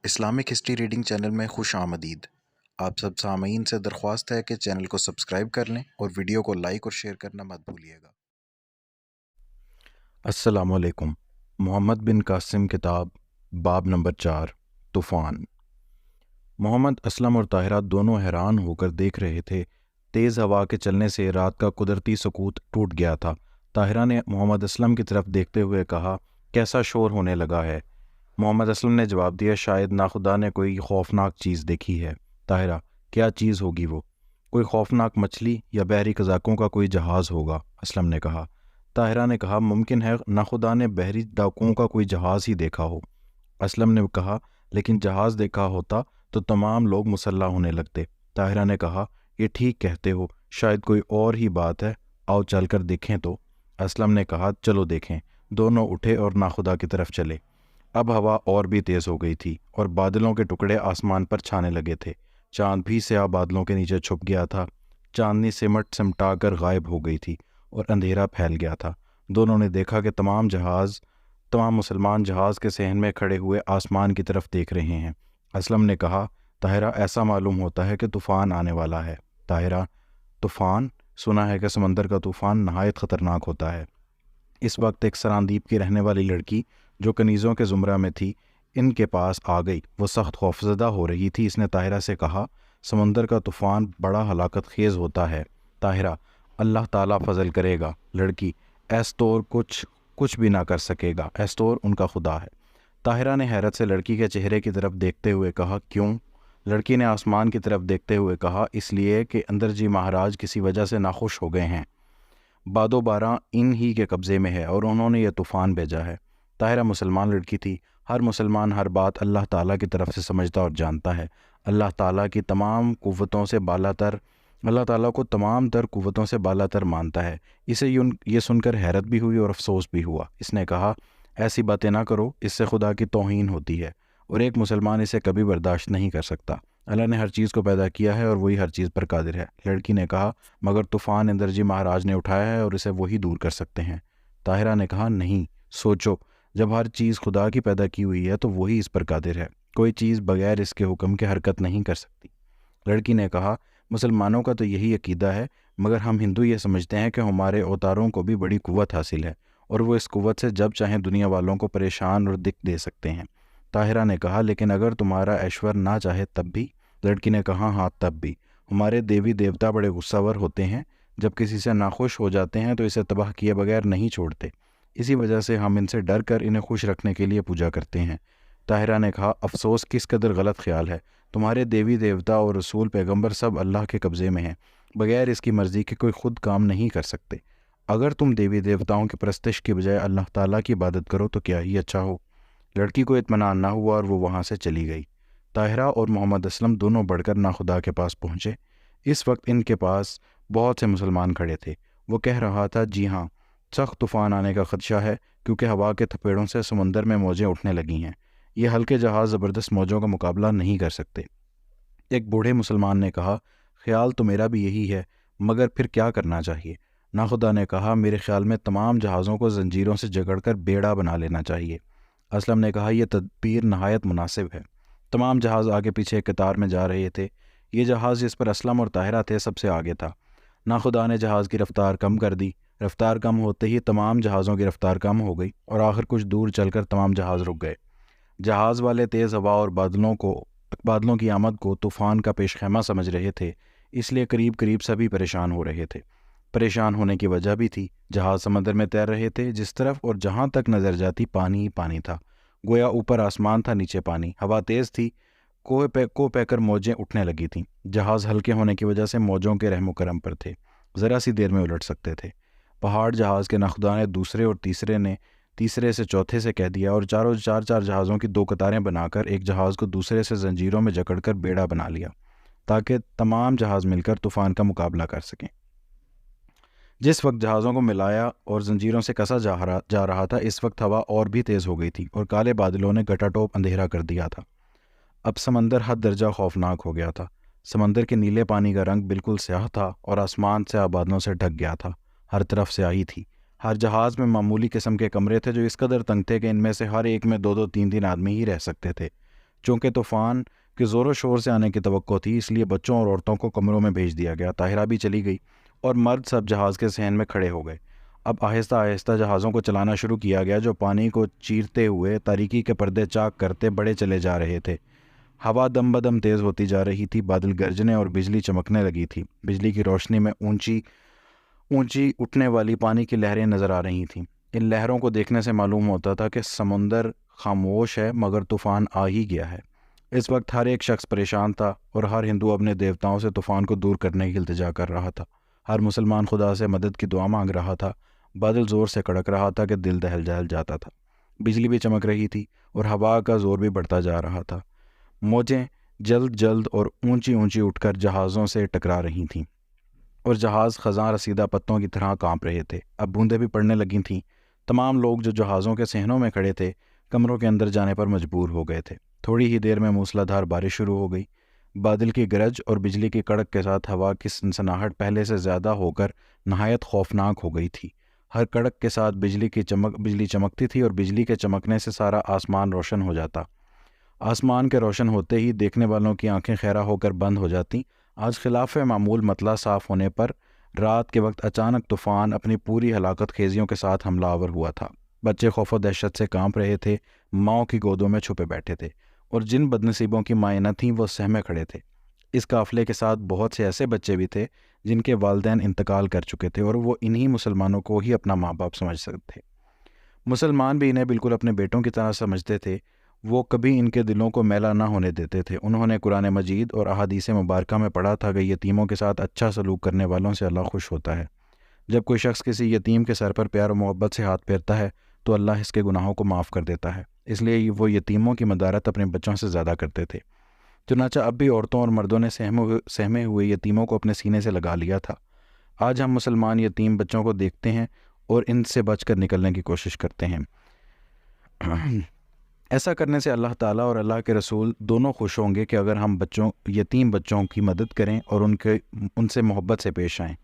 Islamic history reading channel میں خوش آمدید۔ آپ سب سامعین سے درخواست ہے کہ چینل کو سبسکرائب کر لیں اور ویڈیو کو لائک اور شیئر کرنا مت بھولیے گا۔ السلام علیکم۔ محمد بن قاسم کتاب باب نمبر 4 طوفان۔ محمد اسلم اور طاہرہ دونوں حیران ہو کر دیکھ رہے تھے۔ تیز ہوا کے چلنے سے رات کا قدرتی سکوت ٹوٹ گیا تھا۔ طاہرہ نے محمد اسلم کی طرف دیکھتے ہوئے کہا، کیسا شور ہونے لگا ہے؟ محمد اسلم نے جواب دیا، شاید ناخدا نے کوئی خوفناک چیز دیکھی ہے۔ طاہرہ، کیا چیز ہوگی وہ؟ کوئی خوفناک مچھلی یا بحری قزاقوں کا کوئی جہاز ہوگا، اسلم نے کہا۔ طاہرہ نے کہا، ممکن ہے ناخدا نے بحری ڈاکوؤں کا کوئی جہاز ہی دیکھا ہو۔ اسلم نے کہا، لیکن جہاز دیکھا ہوتا تو تمام لوگ مسلح ہونے لگتے۔ طاہرہ نے کہا، یہ ٹھیک کہتے ہو، شاید کوئی اور ہی بات ہے، آؤ چل کر دیکھیں تو۔ اسلم نے کہا، چلو دیکھیں۔ دونوں اٹھے اور ناخدا کی طرف چلے۔ اب ہوا اور بھی تیز ہو گئی تھی اور بادلوں کے ٹکڑے آسمان پر چھانے لگے تھے۔ چاند بھی سیاہ بادلوں کے نیچے چھپ گیا تھا۔ چاندنی سمٹا کر غائب ہو گئی تھی اور اندھیرا پھیل گیا تھا۔ دونوں نے دیکھا کہ تمام مسلمان جہاز کے صحن میں کھڑے ہوئے آسمان کی طرف دیکھ رہے ہیں۔ اسلم نے کہا، طاہرہ، ایسا معلوم ہوتا ہے کہ طوفان آنے والا ہے۔ طاہرہ، طوفان؟ سنا ہے کہ سمندر کا طوفان نہایت خطرناک ہوتا ہے۔ اس وقت ایک سراندیپ کی رہنے والی لڑکی جو کنیزوں کے زمرہ میں تھی ان کے پاس آ گئی۔ وہ سخت خوفزدہ ہو رہی تھی۔ اس نے طاہرہ سے کہا، سمندر کا طوفان بڑا ہلاکت خیز ہوتا ہے۔ طاہرہ، اللہ تعالیٰ فضل کرے گا۔ لڑکی، ایستور کچھ بھی نہ کر سکے گا، ایستور ان کا خدا ہے۔ طاہرہ نے حیرت سے لڑکی کے چہرے کی طرف دیکھتے ہوئے کہا، کیوں؟ لڑکی نے آسمان کی طرف دیکھتے ہوئے کہا، اس لیے کہ اندرجی مہاراج کسی وجہ سے ناخوش ہو گئے ہیں۔ باد و باراں ان ہی کے قبضے میں ہے اور انہوں نے یہ طوفان بھیجا ہے۔ طاہرہ مسلمان لڑکی تھی۔ ہر مسلمان ہر بات اللہ تعالیٰ کی طرف سے سمجھتا اور جانتا ہے۔ اللہ تعالیٰ کو تمام تر قوتوں سے بالا تر مانتا ہے۔ اسے یہ سن کر حیرت بھی ہوئی اور افسوس بھی ہوا۔ اس نے کہا، ایسی باتیں نہ کرو، اس سے خدا کی توہین ہوتی ہے اور ایک مسلمان اسے کبھی برداشت نہیں کر سکتا۔ اللہ نے ہر چیز کو پیدا کیا ہے اور وہی ہر چیز پر قادر ہے۔ لڑکی نے کہا، مگر طوفان اندرجی مہاراج نے اٹھایا ہے اور اسے وہی دور کر سکتے ہیں۔ طاہرہ نے کہا، نہیں، سوچو، جب ہر چیز خدا کی پیدا کی ہوئی ہے تو وہی اس پر قادر ہے۔ کوئی چیز بغیر اس کے حکم کے حرکت نہیں کر سکتی۔ لڑکی نے کہا، مسلمانوں کا تو یہی عقیدہ ہے، مگر ہم ہندو یہ سمجھتے ہیں کہ ہمارے اوتاروں کو بھی بڑی قوت حاصل ہے اور وہ اس قوت سے جب چاہیں دنیا والوں کو پریشان اور دکھ دے سکتے ہیں۔ طاہرہ نے کہا، لیکن اگر تمہارا ایشور نہ چاہے تب بھی؟ لڑکی نے کہا، ہاں، تب بھی۔ ہمارے دیوی دیوتا بڑے غصہ ور ہوتے ہیں۔ جب کسی سے ناخوش ہو جاتے ہیں تو اسے تباہ کیے بغیر نہیں چھوڑتے۔ اسی وجہ سے ہم ان سے ڈر کر انہیں خوش رکھنے کے لیے پوجا کرتے ہیں۔ طاہرہ نے کہا، افسوس، کس قدر غلط خیال ہے۔ تمہارے دیوی دیوتا اور رسول پیغمبر سب اللہ کے قبضے میں ہیں۔ بغیر اس کی مرضی کے کوئی خود کام نہیں کر سکتے۔ اگر تم دیوی دیوتاؤں کی پرستش کے بجائے اللہ تعالیٰ کی عبادت کرو تو کیا ہی اچھا ہو۔ لڑکی کو اطمینان نہ ہوا اور وہ وہاں سے چلی گئی۔ طاہرہ اور محمد اسلم دونوں بڑھ کر ناخدا کے پاس پہنچے۔ اس وقت ان کے پاس بہت سے مسلمان کھڑے تھے۔ وہ کہہ رہا تھا، جی ہاں، سخت طوفان آنے کا خدشہ ہے کیونکہ ہوا کے تھپیڑوں سے سمندر میں موجیں اٹھنے لگی ہیں۔ یہ ہلکے جہاز زبردست موجوں کا مقابلہ نہیں کر سکتے۔ ایک بوڑھے مسلمان نے کہا، خیال تو میرا بھی یہی ہے، مگر پھر کیا کرنا چاہیے؟ ناخدا نے کہا، میرے خیال میں تمام جہازوں کو زنجیروں سے جکڑ کر بیڑا بنا لینا چاہیے۔ اسلم نے کہا، یہ تدبیر نہایت مناسب ہے۔ تمام جہاز آگے پیچھے قطار میں جا رہے تھے۔ یہ جہاز جس پر اسلم اور طاہرہ تھے سب سے آگے تھا۔ ناخدا نے جہاز کی رفتار کم کر دی۔ رفتار کم ہوتے ہی تمام جہازوں کی رفتار کم ہو گئی اور آخر کچھ دور چل کر تمام جہاز رک گئے۔ جہاز والے تیز ہوا اور بادلوں کی آمد کو طوفان کا پیش خیمہ سمجھ رہے تھے، اس لیے قریب قریب سبھی پریشان ہو رہے تھے۔ پریشان ہونے کی وجہ بھی تھی۔ جہاز سمندر میں تیر رہے تھے، جس طرف اور جہاں تک نظر جاتی پانی ہی پانی تھا، گویا اوپر آسمان تھا، نیچے پانی۔ ہوا تیز تھی، کو پہ کر موجیں اٹھنے لگی تھیں۔ جہاز ہلکے ہونے کی وجہ سے موجوں کے رحم و کرم پر تھے، ذرا سی دیر میں الٹ سکتے تھے۔ پہاڑ جہاز کے ناخدا نے دوسرے اور تیسرے سے چوتھے سے کہہ دیا اور چار جہازوں کی دو قطاریں بنا کر ایک جہاز کو دوسرے سے زنجیروں میں جکڑ کر بیڑا بنا لیا تاکہ تمام جہاز مل کر طوفان کا مقابلہ کر سکیں۔ جس وقت جہازوں کو ملایا اور زنجیروں سے کسا جا رہا تھا، اس وقت ہوا اور بھی تیز ہو گئی تھی اور کالے بادلوں نے گٹا ٹوپ اندھیرا کر دیا تھا۔ اب سمندر حد درجہ خوفناک ہو گیا تھا۔ سمندر کے نیلے پانی کا رنگ بالکل سیاہ تھا اور آسمان سیاہ بادلوں سے ڈھک گیا تھا۔ ہر طرف سیاہی تھی۔ ہر جہاز میں معمولی قسم کے کمرے تھے جو اس قدر تنگ تھے کہ ان میں سے ہر ایک میں 2-2 3-3 آدمی ہی رہ سکتے تھے۔ چونکہ طوفان کے زور و شور سے آنے کی توقع تھی، اس لیے بچوں اور عورتوں کو کمروں میں بھیج دیا گیا۔ طاہرہ بھی چلی گئی اور مرد سب جہاز کے صحن میں کھڑے ہو گئے۔ اب آہستہ آہستہ جہازوں کو چلانا شروع کیا گیا، جو پانی کو چیرتے ہوئے تاریکی کے پردے چاک کرتے بڑے چلے جا رہے تھے۔ ہوا دم بدم تیز ہوتی جا رہی تھی، بادل گرجنے اور بجلی چمکنے لگی تھی۔ بجلی کی روشنی میں اونچی اٹھنے والی پانی کی لہریں نظر آ رہی تھیں۔ ان لہروں کو دیکھنے سے معلوم ہوتا تھا کہ سمندر خاموش ہے مگر طوفان آ ہی گیا ہے۔ اس وقت ہر ایک شخص پریشان تھا اور ہر ہندو اپنے دیوتاؤں سے طوفان کو دور کرنے کی التجا کر رہا تھا۔ ہر مسلمان خدا سے مدد کی دعا مانگ رہا تھا۔ بادل زور سے کڑک رہا تھا کہ دل دہل جہل جاتا تھا۔ بجلی بھی چمک رہی تھی اور ہوا کا زور بھی بڑھتا جا رہا تھا۔ موجیں جلد جلد اور اونچی اونچی اٹھ کر جہازوں سے ٹکرا رہی تھیں اور جہاز خزاں رسیدہ پتوں کی طرح کانپ رہے تھے۔ اب بوندیں بھی پڑنے لگی تھیں۔ تمام لوگ جو جہازوں کے صحنوں میں کھڑے تھے کمروں کے اندر جانے پر مجبور ہو گئے تھے۔ تھوڑی ہی دیر میں موسلا دھار بارش شروع ہو گئی۔ بادل کی گرج اور بجلی کی کڑک کے ساتھ ہوا کی سنسناہٹ پہلے سے زیادہ ہو کر نہایت خوفناک ہو گئی تھی۔ ہر کڑک کے ساتھ بجلی چمکتی تھی اور بجلی کے چمکنے سے سارا آسمان روشن ہو جاتا۔ آسمان کے روشن ہوتے ہی دیکھنے والوں کی آنکھیں خیرہ ہو کر بند ہو جاتیں۔ آج خلاف معمول مطلع صاف ہونے پر رات کے وقت اچانک طوفان اپنی پوری ہلاکت خیزیوں کے ساتھ حملہ آور ہوا تھا۔ بچے خوف و دہشت سے کانپ رہے تھے، ماؤں کی گودوں میں چھپے بیٹھے تھے، اور جن بدنصیبوں کی مائیں نہ تھیں وہ سہمے کھڑے تھے۔ اس قافلے کے ساتھ بہت سے ایسے بچے بھی تھے جن کے والدین انتقال کر چکے تھے اور وہ انہی مسلمانوں کو ہی اپنا ماں باپ سمجھ سکتے تھے۔ مسلمان بھی انہیں بالکل اپنے بیٹوں کی طرح سمجھتے تھے۔ وہ کبھی ان کے دلوں کو میلا نہ ہونے دیتے تھے۔ انہوں نے قرآن مجید اور احادیث مبارکہ میں پڑھا تھا کہ یتیموں کے ساتھ اچھا سلوک کرنے والوں سے اللہ خوش ہوتا ہے۔ جب کوئی شخص کسی یتیم کے سر پر پیار و محبت سے ہاتھ پھیرتا ہے تو اللہ اس کے گناہوں کو معاف کر دیتا ہے۔ اس لیے وہ یتیموں کی مدارت اپنے بچوں سے زیادہ کرتے تھے۔ چنانچہ اب بھی عورتوں اور مردوں نے سہمے ہوئے یتیموں کو اپنے سینے سے لگا لیا تھا۔ آج ہم مسلمان یتیم بچوں کو دیکھتے ہیں اور ان سے بچ کر نکلنے کی کوشش کرتے ہیں۔ ایسا کرنے سے اللہ تعالیٰ اور اللہ کے رسول دونوں خوش ہوں گے کہ اگر ہم یتیم بچوں کی مدد کریں اور ان سے محبت سے پیش آئیں۔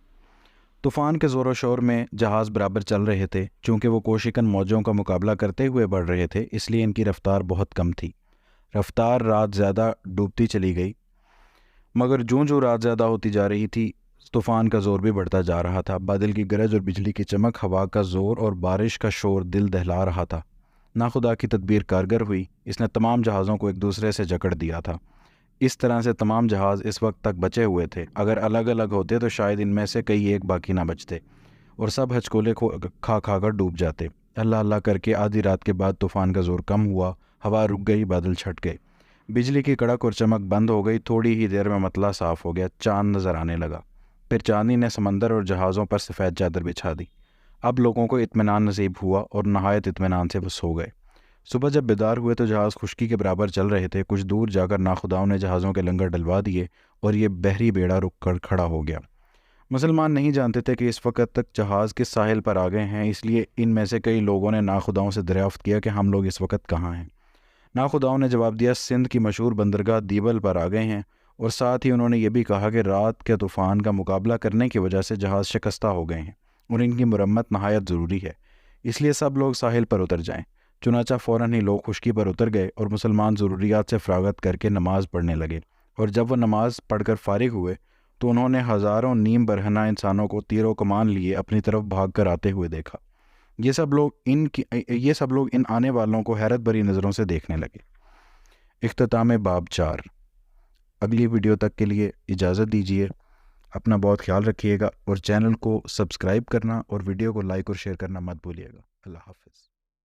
طوفان کے زور و شور میں جہاز برابر چل رہے تھے۔ چونکہ وہ کوشکن موجوں کا مقابلہ کرتے ہوئے بڑھ رہے تھے، اس لیے ان کی رفتار بہت کم تھی۔ رفتار رات زیادہ ڈوبتی چلی گئی، مگر جوں رات زیادہ ہوتی جا رہی تھی طوفان کا زور بھی بڑھتا جا رہا تھا۔ بادل کی گرج اور بجلی کی چمک، ہوا کا زور اور بارش کا شور دل دہلا رہا تھا۔ ناخدا کی تدبیر کارگر ہوئی، اس نے تمام جہازوں کو ایک دوسرے سے جکڑ دیا تھا۔ اس طرح سے تمام جہاز اس وقت تک بچے ہوئے تھے۔ اگر الگ الگ ہوتے تو شاید ان میں سے کئی ایک باقی نہ بچتے اور سب ہچکولے کھا کر ڈوب جاتے۔ اللہ اللہ کر کے آدھی رات کے بعد طوفان کا زور کم ہوا، ہوا رک گئی، بادل چھٹ گئے، بجلی کی کڑک اور چمک بند ہو گئی۔ تھوڑی ہی دیر میں مطلع صاف ہو گیا، چاند نظر آنے لگا۔ پھر چاندنی نے سمندر اور جہازوں پر سفید چادر بچھا دی۔ اب لوگوں کو اطمینان نصیب ہوا اور نہایت اطمینان سے وہ سو گئے۔ صبح جب بیدار ہوئے تو جہاز خشکی کے برابر چل رہے تھے۔ کچھ دور جا کر ناخداؤں نے جہازوں کے لنگر ڈلوا دیے اور یہ بحری بیڑا رک کر کھڑا ہو گیا۔ مسلمان نہیں جانتے تھے کہ اس وقت تک جہاز کس ساحل پر آ گئے ہیں، اس لیے ان میں سے کئی لوگوں نے ناخداؤں سے دریافت کیا کہ ہم لوگ اس وقت کہاں ہیں۔ ناخداؤں نے جواب دیا سندھ کی مشہور بندرگاہ دیبل پر آ گئے ہیں، اور ساتھ ہی انہوں نے یہ بھی کہا کہ رات کے طوفان کا مقابلہ کرنے کی وجہ سے جہاز شکستہ ہو گئے ہیں اور ان کی مرمت نہایت ضروری ہے، اس لیے سب لوگ ساحل پر اتر جائیں۔ چنانچہ فوراً ہی لوگ خشکی پر اتر گئے اور مسلمان ضروریات سے فراغت کر کے نماز پڑھنے لگے، اور جب وہ نماز پڑھ کر فارغ ہوئے تو انہوں نے ہزاروں نیم برہنہ انسانوں کو تیر و کمان لیے اپنی طرف بھاگ کر آتے ہوئے دیکھا۔ یہ سب لوگ ان آنے والوں کو حیرت بھری نظروں سے دیکھنے لگے۔ اختتام باب 4۔ اگلی ویڈیو تک کے لیے اجازت دیجیے۔ اپنا بہت خیال رکھیے گا اور چینل کو سبسکرائب کرنا اور ویڈیو کو لائک اور شیئر کرنا مت بھولیے گا۔ اللہ حافظ۔